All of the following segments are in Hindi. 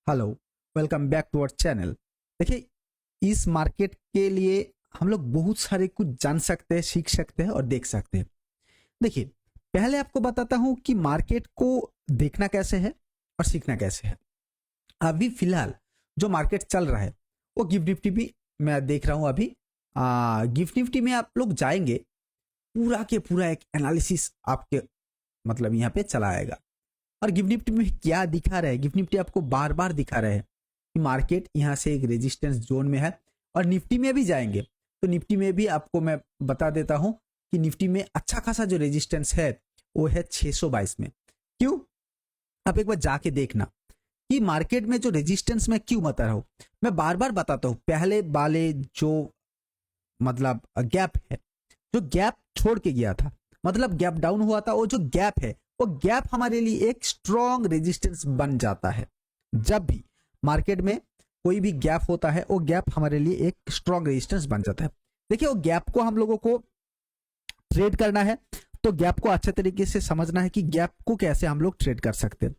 Hello, welcome back to our channel. देखिए, इस मार्केट के लिए हम लोग बहुत सारे कुछ जान सकते हैं, सीख सकते हैं और देख सकते हैं। देखिए, पहले आपको बताता हूं कि मार्केट को देखना कैसे है और सीखना कैसे है। अभी फिलहाल जो मार्केट चल रहा है वो गिफ्ट निफ्टी भी मैं देख रहा हूं। अभी गिफ्ट निफ्टी में आप लोग जाएंगे, पूरा के पूरा एक एनालिसिस आपके मतलब यहाँ पे चला आएगा। और गिफ्ट निफ्टी में क्या दिखा रहा है, गिफ्ट निफ्टी आपको बार बार दिखा रहा है कि मार्केट यहाँ से एक रेजिस्टेंस जोन में है। और निफ्टी में भी जाएंगे तो निफ्टी में भी आपको मैं बता देता हूं कि निफ्टी में अच्छा खासा जो रेजिस्टेंस है वो है 622 में। क्यों? आप एक बार जाके देखना कि मार्केट में जो रेजिस्टेंस मैं क्यों बता रहा हूं। मैं बार बार बताता हूं, पहले वाले जो मतलब गैप है, जो गैप छोड़ के गया था, मतलब गैप डाउन हुआ था, वो जो गैप है वो गैप हमारे लिए एक स्ट्रॉन्ग रेजिस्टेंस बन जाता है। जब भी मार्केट में कोई भी गैप होता है वो गैप हमारे लिए एक स्ट्रॉन्ग रेजिस्टेंस बन जाता है। देखिए, वो गैप को हम लोगों को ट्रेड करना है तो गैप को अच्छे तरीके से समझना है कि गैप को कैसे हम लोग ट्रेड कर सकते हैं।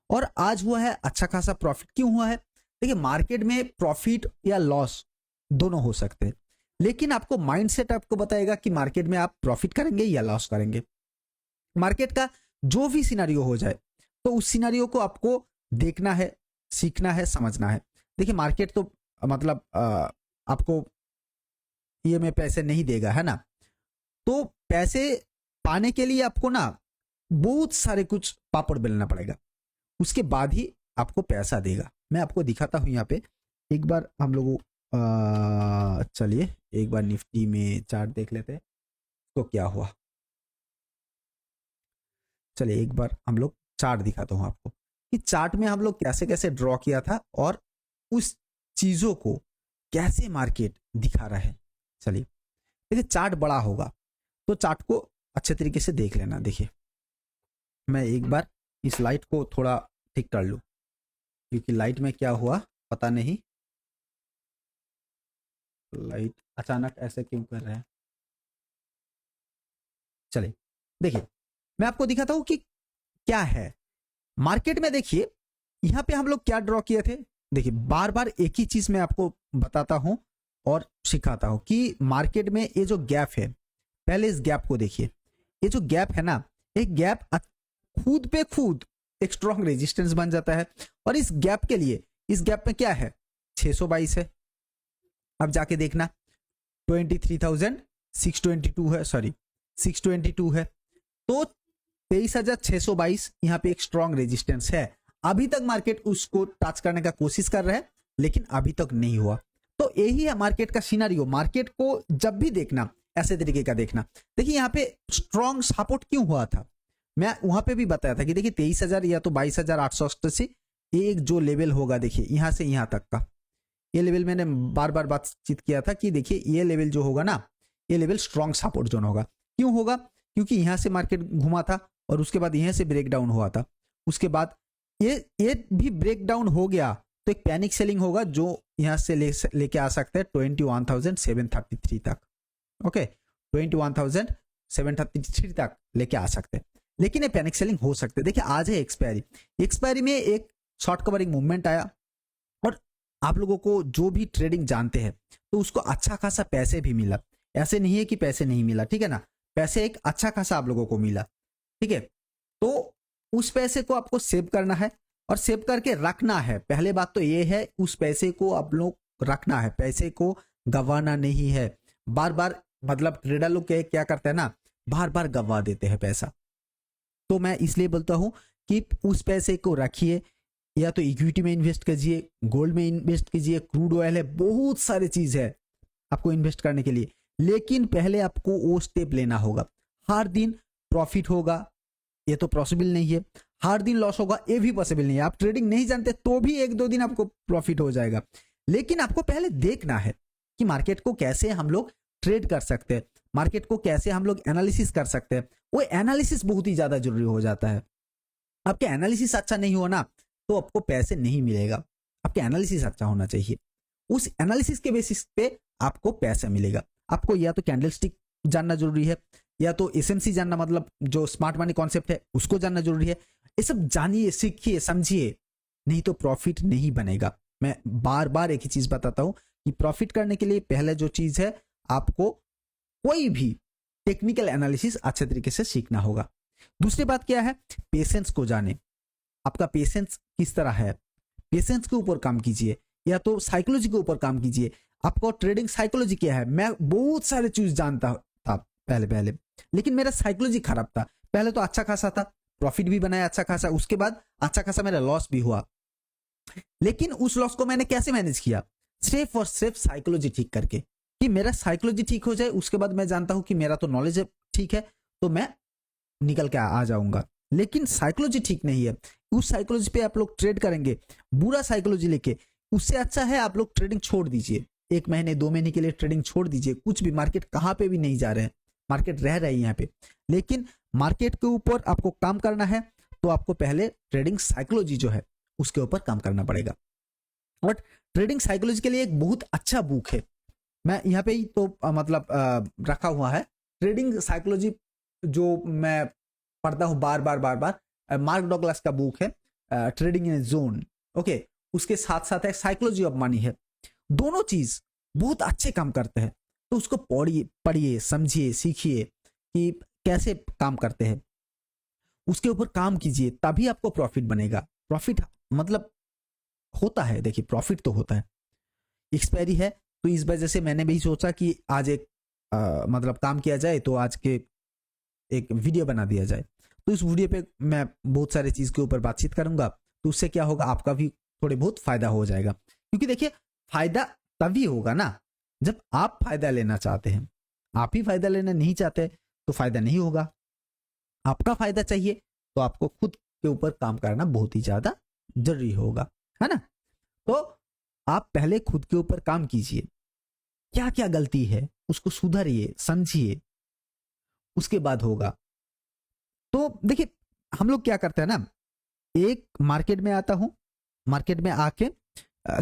और आज हुआ है अच्छा खासा प्रॉफिट। क्यों हुआ है? देखिए, मार्केट में प्रॉफिट या लॉस दोनों हो सकते हैं, लेकिन आपको माइंडसेट आपको बताएगा कि मार्केट में आप प्रॉफिट करेंगे या लॉस करेंगे। मार्केट का जो भी सिनारियो हो जाए तो उस सिनारियो को आपको देखना है, सीखना है, समझना है। देखिए, मार्केट तो मतलब आपको ये में पैसे नहीं देगा, है ना? तो पैसे पाने के लिए आपको ना बहुत सारे कुछ पापड़ बेलना पड़ेगा, उसके बाद ही आपको पैसा देगा। मैं आपको दिखाता हूं यहाँ पे। एक बार हम लोग चलिए एक बार निफ्टी में चार्ट देख लेते हैं तो क्या हुआ। चलिए एक बार हम लोग चार्ट दिखाता हूं आपको कि चार्ट में हम लोग कैसे कैसे ड्रॉ किया था और उस चीजों को कैसे मार्केट दिखा रहा है। चलिए, देखिए चार्ट बड़ा होगा तो चार्ट को अच्छे तरीके से देख लेना। देखिए, मैं एक बार इस लाइट को थोड़ा ठीक कर लूं क्योंकि लाइट में क्या हुआ पता नहीं, लाइट अचानक ऐसे क्यों कर रहे हैं। चलिए, देखिए मैं आपको दिखाता हूं कि क्या है मार्केट में। देखिए, यहां पे हम लोग क्या ड्रॉ किए थे। देखिए, बार बार एक ही चीज मैं आपको बताता हूं और सिखाता हूं कि मार्केट में ये जो गैप है, पहले इस गैप को देखिए। ये जो गैप है ना, एक गैप खुद पे खुद एक स्ट्रॉन्ग रेजिस्टेंस बन जाता है। और इस गैप के लिए, इस गैप में क्या है, 622 है। अब जाके देखना 23,622 है, सॉरी 622 है। तो 23,622 यहाँ पे एक स्ट्रॉन्ग रेजिस्टेंस है। अभी तक मार्केट उसको टच करने का कोशिश कर रहा है लेकिन अभी तक नहीं हुआ। तो यही है मार्केट का सिनारियो। मार्केट को जब भी देखना ऐसे तरीके का देखना। देखिए, यहाँ पे स्ट्रॉन्ग सपोर्ट क्यों हुआ था, मैं वहां पे भी बताया था कि देखिए 23,000 या तो 22,888 एक जो लेवल होगा, देखिए यहां से यहां तक का ये लेवल मैंने बार बार बातचीत किया था कि देखिए ये लेवल जो होगा ना, ये लेवल स्ट्रॉन्ग सपोर्ट जोन होगा। क्यों होगा? क्योंकि यहां से मार्केट घुमा था और उसके बाद यहां से ब्रेक डाउन हुआ था। उसके बाद ये भी ब्रेक डाउन हो गया तो एक पैनिक सेलिंग होगा जो यहां से लेके आ सकता है 21,733 तक। ओके, 21,733 तक लेके आ सकते हैं, लेकिन ये पैनिक सेलिंग हो सकते हैं। देखिए, आज है एक्सपायरी, एक्सपायरी में एक शॉर्ट कवरिंग मूवमेंट आया और आप लोगों को जो भी ट्रेडिंग जानते हैं तो उसको अच्छा खासा पैसे भी मिला। ऐसे नहीं है कि पैसे नहीं मिला, ठीक है ना? पैसे एक अच्छा खासा आप लोगों को मिला, ठीक है? तो उस पैसे को आपको सेव करना है और सेव करके रखना है। पहले बात तो ये है, उस पैसे को आप लोग रखना है, पैसे को गंवाना नहीं है। बार बार मतलब ट्रेडर लोग क्या करते हैं ना, बार बार गंवा देते हैं पैसा। तो मैं इसलिए बोलता हूं कि उस पैसे को रखिए, या तो इक्विटी में इन्वेस्ट कीजिए, गोल्ड में इन्वेस्ट कीजिए, क्रूड ऑयल है, बहुत सारी चीज है आपको इन्वेस्ट करने के लिए। लेकिन पहले आपको वो स्टेप लेना होगा। हर दिन प्रॉफिट होगा ये तो पॉसिबल नहीं है, हर दिन लॉस होगा ये भी पॉसिबल नहीं है। आप ट्रेडिंग नहीं जानते तो भी एक दो दिन आपको प्रॉफिट हो जाएगा, लेकिन आपको पहले देखना है कि मार्केट को कैसे हम लोग ट्रेड कर सकते हैं, मार्केट को कैसे हम लोग एनालिसिस कर सकते हैं। वो एनालिसिस बहुत ही ज्यादा जरूरी हो जाता है। आपके एनालिसिस अच्छा नहीं हो ना तो आपको पैसे नहीं मिलेगा। आपके एनालिसिस अच्छा होना चाहिए, उस एनालिसिस के बेसिस पे आपको पैसा मिलेगा। आपको या तो कैंडलस्टिक जानना जरूरी है, या तो एसएमसी जानना, मतलब जो स्मार्ट मनी कॉन्सेप्ट है उसको जानना जरूरी है। ये सब जानिए, सीखिए, समझिए, नहीं तो प्रॉफिट नहीं बनेगा। मैं बार बार एक ही चीज बताता हूं कि प्रॉफिट करने के लिए पहले जो चीज है, आपको कोई भी टेक्निकल एनालिसिस अच्छे तरीके से सीखना होगा। दूसरी बात क्या है, पेशेंस को जाने। आपका पेशेंस किस तरह है, पेशेंस के ऊपर काम कीजिए, या तो साइकोलॉजी के ऊपर काम कीजिए। आपको ट्रेडिंग साइकोलॉजी क्या है, मैं बहुत सारे चीज जानता था पहले पहले, लेकिन मेरा साइकोलॉजी खराब था। पहले तो अच्छा खासा था, प्रॉफिट भी बनाया अच्छा खासा, उसके बाद अच्छा खासा मेरा लॉस भी हुआ। लेकिन उस लॉस को मैंने कैसे मैनेज किया, सिर्फ और सिर्फ साइकोलॉजी ठीक करके, कि मेरा साइकोलॉजी ठीक हो जाए, उसके बाद मैं जानता हूं कि मेरा तो नॉलेज ठीक है, तो मैं निकल के आ जाऊंगा। लेकिन साइकोलॉजी ठीक नहीं है, उस साइकोलॉजी पे आप लोग ट्रेड करेंगे, बुरा साइकोलॉजी लेके, उससे अच्छा है आप लोग ट्रेडिंग छोड़ दीजिए। 1 महीने 2 महीने के लिए ट्रेडिंग छोड़ दीजिए, कुछ भी, मार्केट कहाँ पे भी नहीं जा रहे हैं, मार्केट रह रही है यहाँ पे। लेकिन मार्केट के ऊपर आपको काम करना है, तो आपको पहले ट्रेडिंग साइकोलॉजी जो है उसके ऊपर काम करना पड़ेगा। और ट्रेडिंग साइकोलॉजी के लिए एक बहुत अच्छा बुक है, मैं यहाँ पे ही तो रखा हुआ है, ट्रेडिंग साइकोलॉजी, जो मैं पढ़ता हूँ बार बार बार बार, मार्क डॉगलस का बुक है, ट्रेडिंग इन जोन। ओके, उसके साथ साथ एक साइकोलॉजी ऑफ मनी है। दोनों चीज बहुत अच्छे काम करते हैं, तो उसको पढ़िए समझिए सीखिए कि कैसे काम करते हैं, उसके ऊपर काम कीजिए, तभी आपको प्रॉफिट बनेगा। प्रॉफिट मतलब होता है, देखिए प्रॉफिट तो होता है, एक्सपायरी है, तो इस वजह से मैंने भी सोचा कि आज एक काम किया जाए, तो आज के एक वीडियो बना दिया जाए। तो इस वीडियो पे मैं बहुत सारे चीज के ऊपर बातचीत करूंगा, तो उससे क्या होगा, आपका भी थोड़े बहुत फायदा हो जाएगा। क्योंकि देखिए फायदा तभी होगा ना जब आप फायदा लेना चाहते हैं, आप ही फायदा लेना नहीं चाहते तो फायदा नहीं होगा। आपका फायदा चाहिए तो आपको खुद के ऊपर काम करना बहुत ही ज्यादा जरूरी होगा, है ना। तो आप पहले खुद के ऊपर काम कीजिए, क्या क्या गलती है उसको सुधारिए समझिए, उसके बाद होगा। तो देखिए हम लोग क्या करते हैं ना, एक मार्केट में आता हूं, मार्केट में आके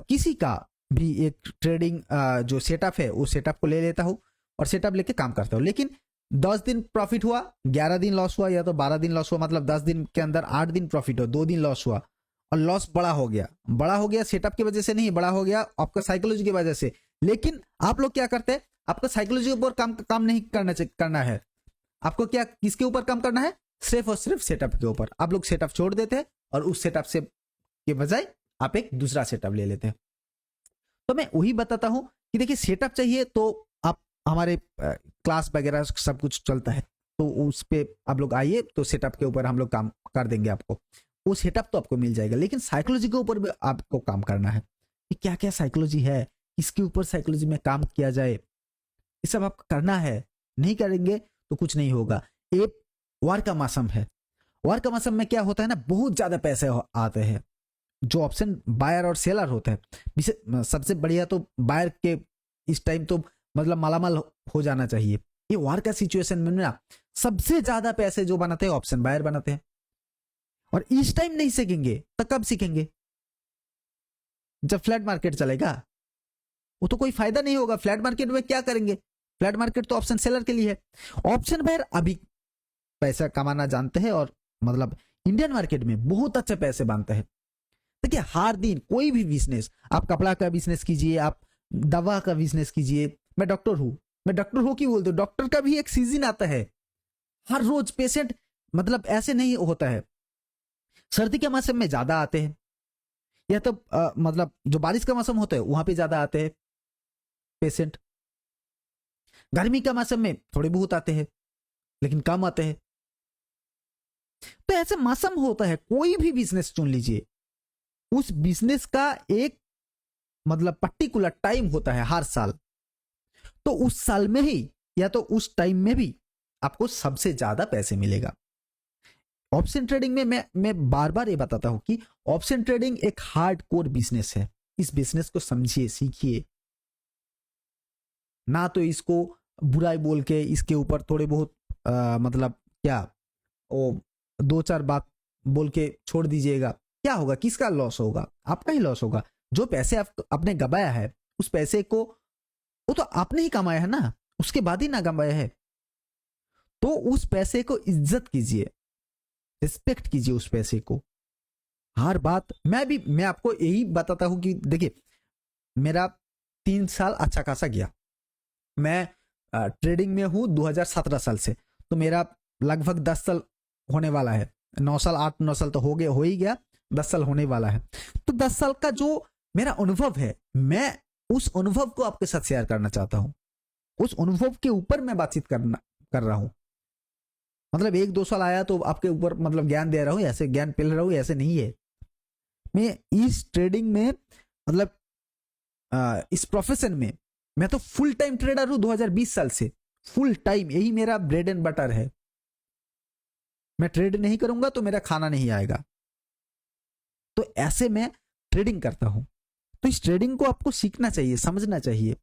किसी का भी एक ट्रेडिंग जो सेटअप है उस सेटअप को ले लेता हूं और सेटअप लेके काम करता हूं। लेकिन 10 दिन प्रॉफिट हुआ, 11 दिन लॉस हुआ, या तो 12 दिन लॉस हुआ, मतलब 10 दिन के अंदर 8 दिन प्रॉफिट हुआ, 2 दिन लॉस हुआ, और लॉस बड़ा हो गया। बड़ा हो गया सेटअप की वजह से नहीं, बड़ा हो गया आपका साइकोलॉजी की वजह से। लेकिन आप लोग क्या करते हैं, आपका साइकोलॉजी के ऊपर काम नहीं करना है, आपको क्या किसके ऊपर काम करना है, सिर्फ और सिर्फ सेटअप के ऊपर। आप लोग सेटअप छोड़ देते हैं और उस सेटअप से के बजाय आप एक दूसरा सेटअप ले लेते हैं। तो मैं वही बताता हूं कि देखिए सेटअप चाहिए तो आप हमारे क्लास वगैरह सब कुछ चलता है, तो उस पे आप लोग आइए, तो सेटअप के ऊपर हम लोग काम कर देंगे आपको, वो सेटअप तो आपको मिल जाएगा। लेकिन साइकोलॉजी के ऊपर भी आपको काम करना है कि क्या क्या साइकोलॉजी है, किसके ऊपर साइकोलॉजी में काम किया जाए, ये सब आपको करना है। नहीं करेंगे तो कुछ नहीं होगा। एक वार का मौसम है, वार का मौसम में क्या होता है ना, बहुत ज्यादा पैसे आते हैं। जो ऑप्शन बायर और सेलर होते हैं, सबसे बढ़िया तो बायर के इस टाइम तो मालामाल हो जाना चाहिए। ये वार का सिचुएशन में ना सबसे ज्यादा पैसे जो बनाते हैं ऑप्शन बायर बनाते हैं। और इस टाइम नहीं सीखेंगे तो कब सीखेंगे, जब फ्लैट मार्केट चलेगा। वो तो कोई फायदा नहीं होगा। फ्लैट मार्केट में क्या करेंगे, फ्लैट मार्केट तो ऑप्शन सेलर के लिए है। ऑप्शन बायर अभी पैसा कमाना जानते हैं और इंडियन मार्केट में बहुत अच्छे पैसे बनते हैं। देखिए हर दिन कोई भी बिजनेस, आप कपड़ा का बिजनेस कीजिए, आप दवा का बिजनेस कीजिए। मैं डॉक्टर हूं क्यों बोलते हो, डॉक्टर का भी एक सीजन आता है। हर रोज पेशेंट ऐसे नहीं होता है। सर्दी के मौसम में ज्यादा आते हैं, या तो जो बारिश का मौसम होता है वहां पे ज्यादा आते हैं पेशेंट। गर्मी का मौसम में थोड़े बहुत आते हैं लेकिन कम आते हैं। तो ऐसे मौसम होता है, कोई भी बिजनेस चुन लीजिए, उस बिजनेस का एक पर्टिकुलर टाइम होता है हर साल। तो उस साल में ही या तो उस टाइम में भी आपको सबसे ज्यादा पैसे मिलेगा। ऑप्शन ट्रेडिंग में मैं बार बार ये बताता हूं कि ऑप्शन ट्रेडिंग एक हार्ड कोर बिजनेस है। इस बिजनेस को समझिए सीखिए, ना तो इसको बुराई बोल के इसके ऊपर थोड़े बहुत क्या वो 2-4 बात बोल के छोड़ दीजिएगा। क्या होगा, किसका लॉस होगा, आपका ही लॉस होगा। जो पैसे आपने गवाया है उस पैसे को वो तो आपने ही कमाया है ना, उसके बाद ही ना कमाया है। तो उस पैसे को इज्जत कीजिए, रिस्पेक्ट कीजिए उस पैसे को। हर बात मैं आपको यही बताता हूं कि देखिए, मेरा 3 साल अच्छा खासा गया। मैं ट्रेडिंग में हूँ 2017 साल से, तो मेरा लगभग 10 साल होने वाला है। 9 साल 8-9 साल तो हो ही गया, 10 साल होने वाला है। तो 10 साल का जो मेरा अनुभव है, मैं उस अनुभव को आपके साथ शेयर करना चाहता हूँ। उस अनुभव के ऊपर मैं बातचीत कर रहा हूँ। मतलब 1-2 साल आया तो आपके ऊपर मतलब ज्ञान दे रहा हूँ, ऐसे ज्ञान पिल रहा हूँ, ऐसे नहीं है। मैं इस ट्रेडिंग में मतलब इस प्रोफेशन में मैं तो फुल टाइम ट्रेडर हूं 2020 साल से। फुल टाइम यही मेरा ब्रेड एंड बटर है। मैं ट्रेड नहीं करूंगा तो मेरा खाना नहीं आएगा। तो ऐसे मैं ट्रेडिंग करता हूं। तो इस ट्रेडिंग को आपको सीखना चाहिए, समझना चाहिए।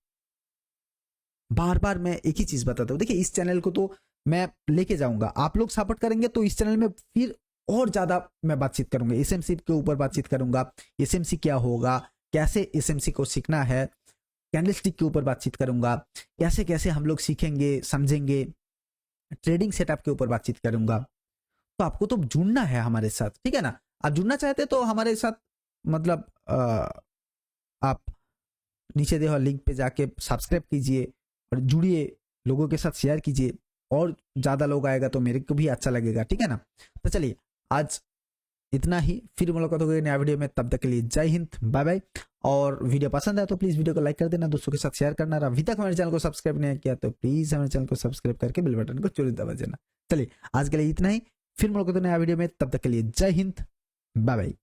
बार बार मैं एक ही चीज बताता हूं। देखिए, इस चैनल को तो मैं लेके जाऊंगा, आप लोग सपोर्ट करेंगे तो इस चैनल में फिर और ज्यादा मैं बातचीत करूंगा। एसएमसी के ऊपर बातचीत करूंगा, एसएमसी क्या होगा, कैसे एसएमसी को सीखना है, कैंडलस्टिक के ऊपर बातचीत करूंगा, कैसे कैसे हम लोग सीखेंगे समझेंगे, ट्रेडिंग सेटअप के ऊपर बातचीत करूंगा। तो आपको तो जुड़ना है हमारे साथ, ठीक है ना। आप जुड़ना चाहते तो हमारे साथ मतलब आप नीचे दिए हुए लिंक पे जाके सब्सक्राइब कीजिए और जुड़िए, लोगों के साथ शेयर कीजिए, और ज्यादा लोग आएगा तो मेरे को भी अच्छा लगेगा, ठीक है ना। तो चलिए, आज इतना ही, फिर मुलाकात होगी नया वीडियो में। तब तक के लिए जय हिंद, बाय बाय। और वीडियो पसंद आया तो प्लीज वीडियो को लाइक कर देना, दोस्तों के साथ शेयर करना। और अभी तक हमारे चैनल को सब्सक्राइब नहीं किया तो प्लीज हमारे चैनल को सब्सक्राइब करके बेल बटन को जरूर दबा देना। चलिए, आज के लिए इतना ही, फिर मुलाकात होगी नया वीडियो में। तब तक के लिए जय हिंद, बाय बाय।